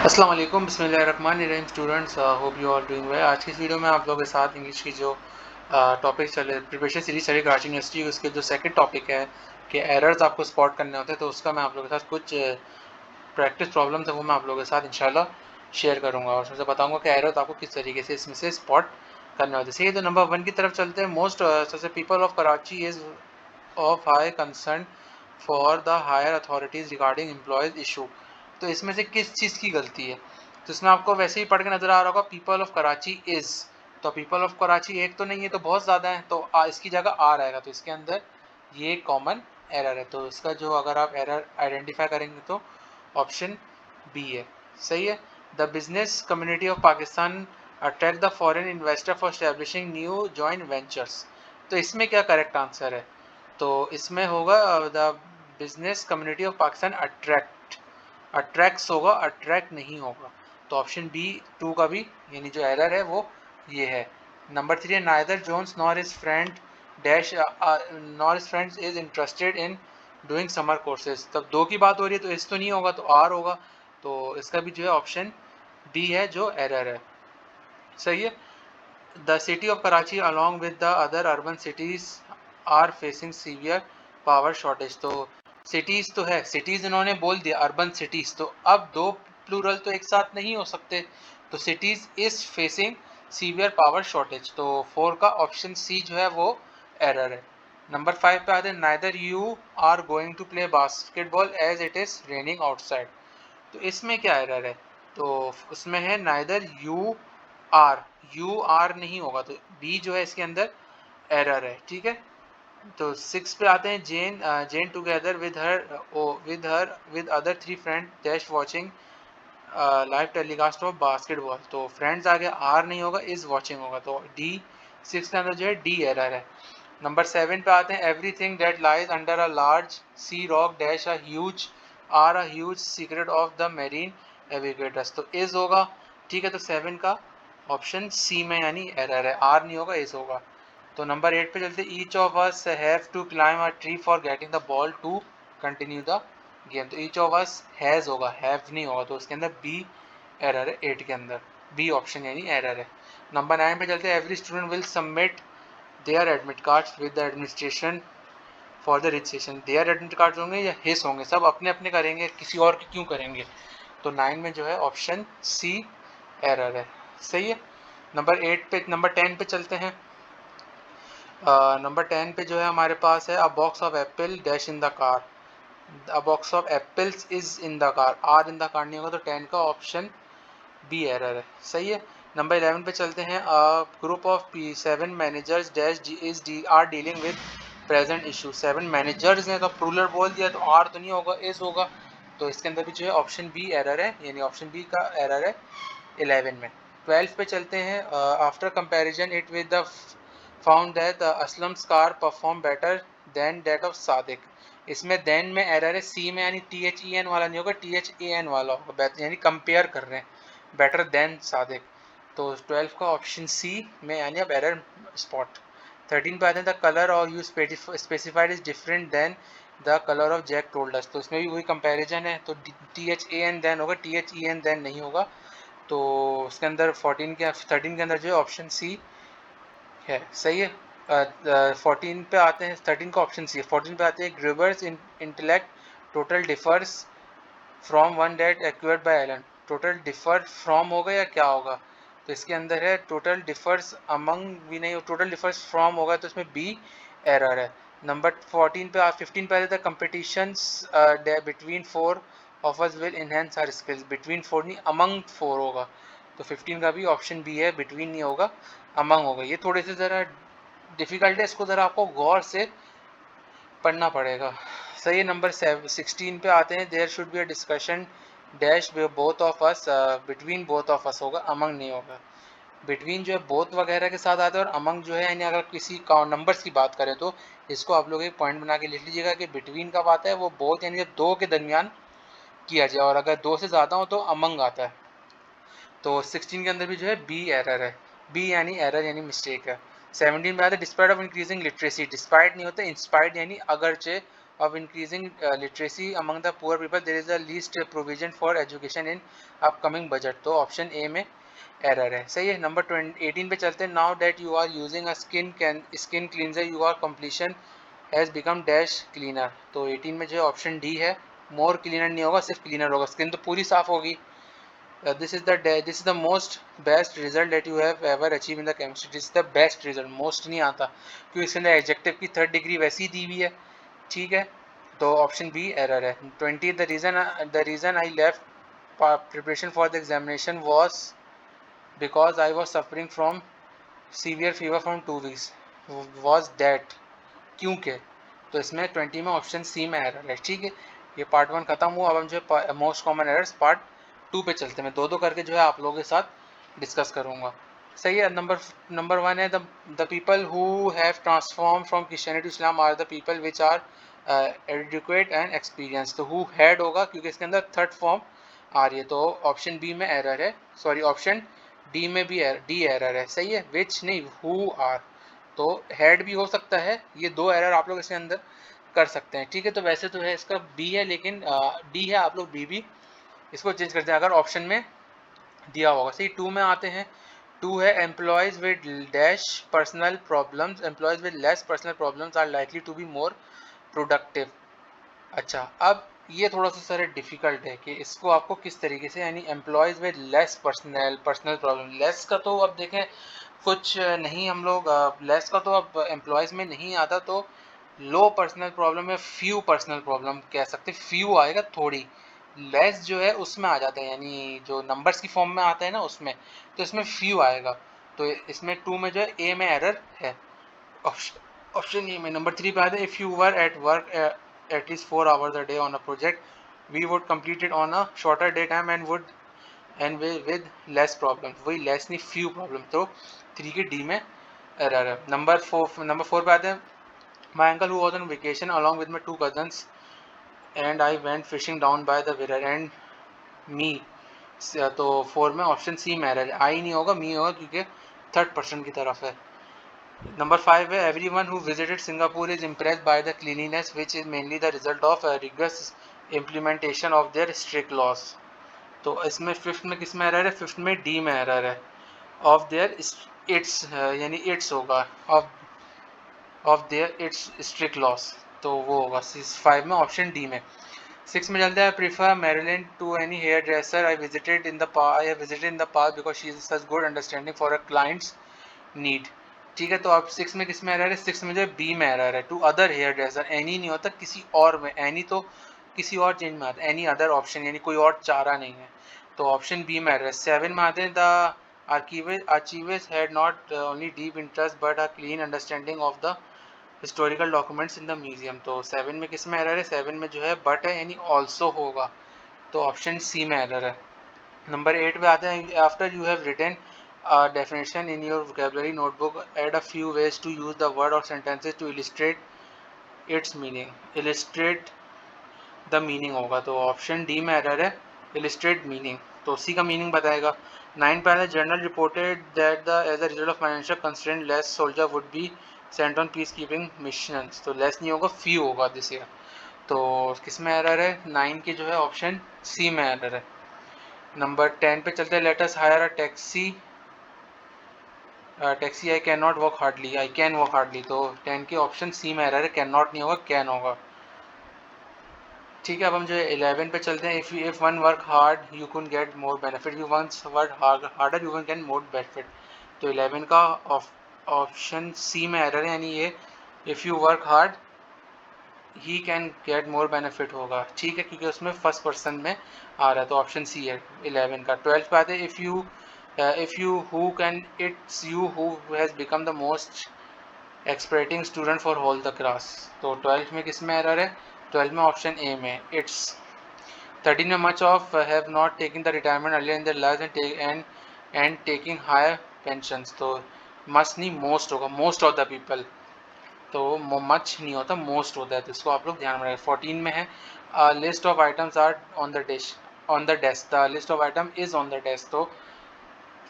अस्सलाम वालेकुम, बिस्मिल्लाहिर्रहमानिर्रहीम students, hope you all doing well. आज की इस वीडियो में आप लोगों के साथ इंग्लिश की जो टॉपिक चले प्रिपरेशन सीरीज चली कराची यूनिवर्सिटी, उसके जो सेकंड टॉपिक है कि एरर्स आपको स्पॉट करने होते हैं, तो उसका मैं आप लोगों के साथ कुछ प्रैक्टिस प्रॉब्लम्स है वो मैं आप लोगों के साथ इंशाल्लाह शेयर करूंगा और उसमें से बताऊंगा कि एरर्स आपको किस तरीके से इसमें से स्पॉट करने होते हैं। सही है, तो नंबर 1 की तरफ चलते हैं। मोस्ट सबसे people of Karachi is of high concern for the higher authorities regarding employees issue. तो इसमें से किस चीज़ की गलती है? तो इसमें आपको वैसे ही पढ़ के नजर आ रहा होगा पीपल ऑफ कराची इज। तो पीपल ऑफ कराची एक तो नहीं है, तो बहुत ज़्यादा है, तो इसकी जगह आ रहेगा, तो इसके अंदर ये कॉमन एरर है। तो इसका जो अगर आप एरर आइडेंटिफाई करेंगे तो ऑप्शन बी है। सही है। The business community of Pakistan attract the foreign investor for establishing new joint ventures. तो इसमें क्या करेक्ट आंसर है? तो इसमें होगा the business community of Pakistan attract, attracts होगा, अट्रैक्ट नहीं होगा। तो ऑप्शन बी 2 का भी यानी जो एरर है वो ये है। नंबर 3 है neither Jones nor is friend dash nor is friends is interested in doing summer courses. तब दो की बात हो रही है तो इस तो नहीं होगा, तो आर होगा। तो इसका भी जो है ऑप्शन बी है जो एरर है। सही है। The city of Karachi along with the other urban cities are facing severe power shortage. तो सिटीज तो है, सिटीज इन्होंने बोल दिया अर्बन सिटीज, तो अब दो प्लूरल तो एक साथ नहीं हो सकते, तो cities is facing severe power shortage. तो 4 का ऑप्शन सी जो है वो एरर है। नंबर 5 पे आते हैं neither you are going to play basketball as it is raining outside. तो इसमें क्या एरर है? तो उसमें है नाइदर आर यू आर नहीं होगा, तो बी जो है इसके अंदर एरर है। ठीक है। तो 6 पे आते हैं Jen together with other 3 friend dash watching live telecast of basketball. तो फ्रेंड्स आगे आर नहीं होगा, इज वाचिंग होगा, तो डी 6 के अंदर जो है डी एरर है। नंबर 7 पे आते हैं everything that lies under a large sea rock dash a huge secret of the marine navigators. तो इज होगा। ठीक है, तो 7 का ऑप्शन सी में यानी एरर है, आर नहीं होगा, इज होगा। तो नंबर 8 पे चलते each of us have to climb a tree for getting the ball to continue the game. तो ईच ऑफ अस हैज होगा, हैव नहीं होगा, तो उसके अंदर बी एरर है। 8 के अंदर बी ऑप्शन यानी एरर है। नंबर 9 पे चलते every student will submit their admit cards with the administration for the registration. Their admit cards होंगे या हिस होंगे, सब अपने अपने करेंगे, किसी और के क्यों करेंगे? तो 9 में जो है ऑप्शन सी एरर है। सही है। नंबर 10 पे चलते हैं। नंबर 10 पे जो है हमारे पास है a box of apple dash in the car. A box of apples is in the car, are in the car नहीं होगा, तो 10 का ऑप्शन बी एरर है। सही है। नंबर 11 पे चलते हैं। Group of P7 managers dash is D R dealing with present issue. 7 managers हैं, तो प्लूरल बोल दिया, तो आर तो नहीं होगा, इज होगा, तो इसके अंदर भी जो है ऑप्शन बी एरर है, यानी ऑप्शन बी का एरर है 11 में। 12 पे चलते हैं। After comparison it with the found that Aslam's car perform better than that of Sadiq. इसमें देन में एरर है, सी में यानी THEN वाला नहीं होगा, THAN वाला होगा, यानी कंपेयर कर रहे हैं बेटर देन सादिक। तो 12 का ऑप्शन सी में यानी अब एरर स्पॉट। 13 पे आते हैं द कलर और you specified is different than the colour of Jack told us. तो इसमें भी वही कंपैरिजन है, तो THAN देन होगा, THEN देन नहीं होगा, तो उसके अंदर 13 के अंदर जो है ऑप्शन सी है। सही है। 14 पे आते हैं, 13 का ऑप्शन सी है। 14 पे आते हैं Graber's intellect total differs from one that acquired by Alan. Total differ from होगा या क्या होगा? तो इसके अंदर है टोटल डिफर्स अमंग भी नहीं, टोटल डिफर्स फ्रॉम होगा, तो इसमें बी एरर है। नंबर 15 पे आता है competitions between 4 of us will enhance our skills. Between 4 नहीं, अमंग 4 होगा, तो 15 का भी ऑप्शन बी है, बिटवीन नहीं होगा, अमंग होगा। ये थोड़े से ज़रा डिफिकल्ट है, इसको ज़रा आपको गौर से पढ़ना पड़ेगा। सही है। नंबर 16 पे आते हैं there should be a discussion dash both of us, between both of us होगा, अमंग नहीं होगा। बिटवीन जो है बोथ वगैरह के साथ आता है, और अमंग जो है यानी अगर किसी नंबर्स की बात करें तो इसको आप लोग एक पॉइंट बना के लिख लीजिएगा कि बिटवीन कब आता है, वो बोथ यानी दो के दरमियान किया जाए, और अगर दो से ज़्यादा हो तो अमंग आता है। तो 16 के अंदर भी जो है बी एरर है, बी यानी एरर यानी मिस्टेक है। 17 में आता है despite of increasing literacy. Despite नहीं होता, इंस्पाइट यानी अगरचे of increasing literacy among the poor people, there is the least provision for education in upcoming budget. तो ऑप्शन ए में एरर है, सही है। नंबर 18 पे चलते हैं। Now that you are using a skin cleanser your complexion has become dash cleaner. तो 18 में जो है ऑप्शन डी है, मोर क्लीनर नहीं होगा, सिर्फ क्लीनर होगा, स्किन तो पूरी साफ होगी। This is the most best result that you have ever achieved in the chemistry. This is the best result. most नहीं आता क्योंकि इसके अंदर एडजेक्टिव की थर्ड डिग्री वैसी ही दी हुई है, ठीक है। तो ऑप्शन बी एरर है। 20 the reason I left preparation for the examination was because I was suffering from severe fever from 2 weeks was that क्योंकि, तो इसमें 20 में ऑप्शन सी में एरर है, ठीक है। ये पार्ट 1 खत्म हुआ। अब हम जो है मोस्ट कॉमन एरर्स पार्ट 2 पे चलते हैं। मैं दो करके जो है आप लोगों के साथ डिस्कस करूंगा, सही है। नंबर 1 है the people who have transform from Christianity to Islam are the people which are educate and experience. तो हु हैड होगा क्योंकि इसके अंदर थर्ड फॉर्म आ रही है, तो ऑप्शन बी में एरर है, सॉरी ऑप्शन डी में भी डी एरर है, सही है। विच नहीं, हु आर, तो हेड भी हो सकता है। ये दो एरर आप लोग इसके अंदर कर सकते हैं, ठीक है। तो वैसे तो है इसका बी है, लेकिन डी है, आप लोग बी भी इसको चेंज करते हैं अगर ऑप्शन में दिया होगा, सही। 2 में आते हैं। 2 है employees with dash personal problems, employees with less personal problems are likely to be more productive. अच्छा, अब ये थोड़ा सा सर डिफिकल्ट है कि इसको आपको किस तरीके से, यानी employees with less personal problem. Less का तो अब देखें कुछ नहीं, हम लोग लेस का तो अब एम्प्लॉयज में नहीं आता, तो लो पर्सनल प्रॉब्लम या फ्यू पर्सनल प्रॉब्लम कह सकते। फ्यू आएगा थोड़ी, लेस जो है उसमें आ जाता है, यानी जो नंबर्स की फॉर्म में आता है ना उसमें, तो इसमें फ्यू आएगा। तो इसमें 2 में जो है ए में एरर है, ऑप्शन ए में। नंबर 3 पे आते हैं। If you were at work at least 4 hours a day on a project, we would complete it on a shorter day time and with less problem। वही less नहीं, few problem। तो 3 के D में error है। Number 4 पे आते हैं। My uncle who was on vacation along with my 2 cousins and I went fishing down by the river and me। तो 4 में ऑप्शन सी में एरर है, आई नहीं होगा, मी होगा, क्योंकि थर्ड पर्सन की तरफ है। नंबर 5 है। Everyone who visited Singapore is impressed by the cleanliness which is mainly the result of rigorous implementation of their strict loss. तो इसमें फिफ्थ में किस में एरर है? फिफ्थ में डी में एरर है, ऑफ देयर इट्स, यानी इट्स होगा, of their it's strict loss, तो वो होगा 5 में ऑप्शन डी में। 6 में चलते हैं। Prefer Marilyn to any hair dresser I visited in the past because she is such good understanding for a clients need, ठीक है। तो अब 6 में किस में एरर है? 6 में जो है बी में एरर है, to other hair dresser. Any नहीं होता, किसी और में, एनी तो किसी और चेंज में आता है, एनी अदर ऑप्शन, यानी कोई और चारा नहीं है, तो ऑप्शन बी में एरर है। 7 में आते हैं। The archivist had not only deep interest but a clean understanding of the historical documents in the museum। तो 7 में किस में एरर है? 7 में जो है बट है, यानी ऑल्सो होगा, तो ऑप्शन सी में एरर है। नंबर 8 पे आते हैं। After you have written definition in your vocabulary notebook, add a few ways to use the word or sentences to illustrate its meaning। illustrate the meaning होगा, तो option D में error है, illustrate meaning, तो उसी का meaning बताएगा। 9 पे है। Journal reported that the as a result of financial constraint less soldier would be sent on peace keeping mission. तो लेस नहीं होगा, फ्यू होगा दिस ईयर, तो किस में एरर है? 9 की जो है ऑप्शन सी में एरर है। नंबर 10 पे चलते हैं। Let us higher a taxi I can not work hardly, I can work hardly, तो 10 के ऑप्शन सी में एरर है, कैन नॉट नहीं होगा, कैन होगा, ठीक है। अब हम जो है 11 पे चलते हैं। If one work hard you can get more benefit, you once work harder you can get more benefit, तो 11 का ऑप्शन सी में एरर है, यानी ये if you work hard he can get more benefit होगा, ठीक है, क्योंकि उसमें फर्स्ट पर्सन में आ रहा है, तो ऑप्शन सी है 11 का। 12 पे आते हैं। If you who can it's you who has become the most expecting student for whole the class, तो 12 में किस में एरर है? 12 में ऑप्शन ए में, इट्स। 13 में much of have not taking the retirement earlier in their life and taking higher pensions, तो must नहीं, मोस्ट होगा, मोस्ट ऑफ द पीपल, तो मच नहीं होता, मोस्ट होता है, तो इसको आप लोग ध्यान में रखें। 14 में है। List of items are on the desk, the list of item is on the desk, तो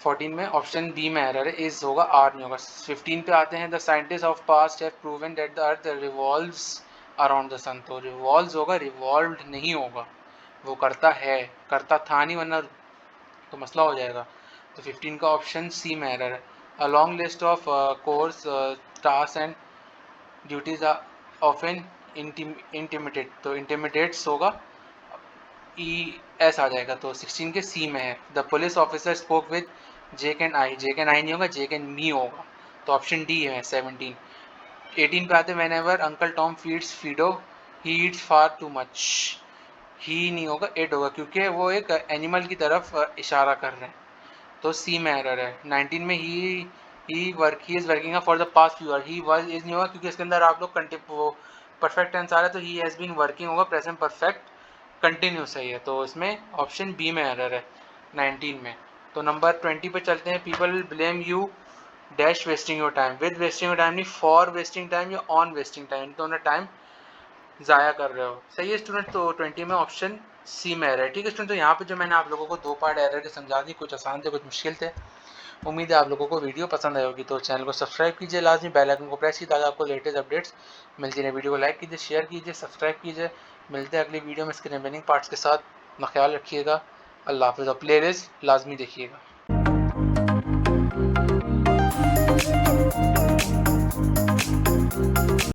14 में ऑप्शन बी में एरर है, इज होगा, आर नहीं होगा। 15 पे आते हैं। The scientist of past have proven that the earth revolves around the sun, तो रिवॉल्व्स होगा, रिवॉल्व्ड नहीं होगा, वो करता है, करता था नहीं, वरना तो मसला हो जाएगा। तो 15 का ऑप्शन सी में एरर है। A long list of course task and duties of an intimidate, तो इंटिमिडेट्स होगा, ई एस आ जाएगा, तो 16 के सी में है। The police officer spoke with Jake and I, Jake and I नहीं होगा, जेक एंड मी होगा, तो ऑप्शन डी है 17। 18 पे आते हैं, whenever uncle Tom feeds Fido he eats far too much, he नहीं होगा, इट होगा, क्योंकि वो एक एनिमल की तरफ इशारा कर रहे हैं, तो सी में एरर है। 19 में he is working for the past few he was is नहीं होगा, क्योंकि इसके अंदर आप लोग वो परफेक्ट टेंस आ रहा है, तो ही हैज़ बीन वर्किंग होगा, प्रेजेंट परफेक्ट कंटिन्यूस सही है, तो इसमें ऑप्शन बी में एरर है 19 में। तो नंबर 20 पे चलते हैं। People will blame you dash wasting your time, with wasting your time नहीं, फॉर वेस्टिंग टाइम या ऑन वेस्टिंग टाइम, तो उन्हें टाइम ज़ाया कर रहे हो, सही है स्टूडेंट, तो 20 में ऑप्शन सी में एरर है। ठीक है स्टूडेंट, तो यहाँ पे जो मैंने आप लोगों को 2 पार्ट एरर के समझा दी, कुछ आसान थे कुछ मुश्किल थे। उम्मीद है आप लोगों को वीडियो पसंद आई होगी, तो चैनल को सब्सक्राइब कीजिए, लाजमी बेल आइकन को प्रेस कीजिए ताकि आपको लेटेस्ट अपडेट्स मिलती रहे। वीडियो को लाइक कीजिए, शेयर कीजिए, सब्सक्राइब कीजिए। मिलते हैं अगली वीडियो में इसके रिमेनिंग पार्ट्स के साथ। अपना ख्याल रखिएगा, अल्लाह हाफिज़। और प्ले लिस्ट लाजमी देखिएगा।